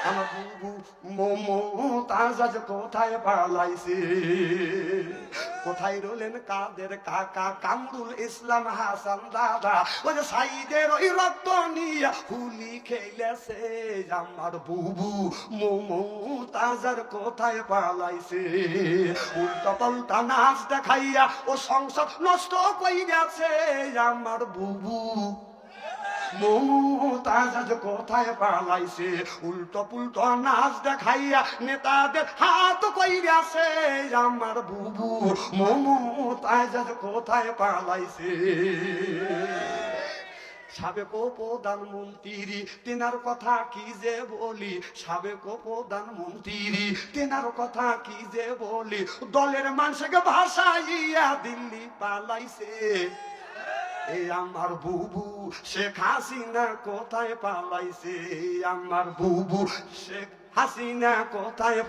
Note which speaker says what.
Speaker 1: আমার বুবু মমতাজ আজ কোথায় পালাইছে? কোথায় রইলেন কাদের কাকা কামরুল ইসলাম হাসান দাদা? ওই যে সাইদের ওই রক্ত নিয়ে হুলি খেলেছে। আমার বুবু মমতাজ আর কোথায় পালাইছে? উল্টা পাল্টা নাচ দেখাইয়া ও সংসার নষ্ট কই গেছে। আমার বুবু মমতাজ আজ কোথায় পালাইছে? উল্টো পুল্টো নাচ দেখাইয়া নেতাদের হাত কই গেছে। আমার বুবু মমতাজ আজ কোথায় পালাইছে? সাবেক প্রধানমন্ত্রী তেনার কথা কি যে বলি, সাবেক প্রধানমন্ত্রী তেনার কথা কি যে বলি, দলের মানুষকে ভাসাইয়া দিল্লি পালাইছে। এই আমার বুবু শেখ হাসিনা কোথায় পালাইছে? আমার বুবু শেখ হাসিনা কোথায়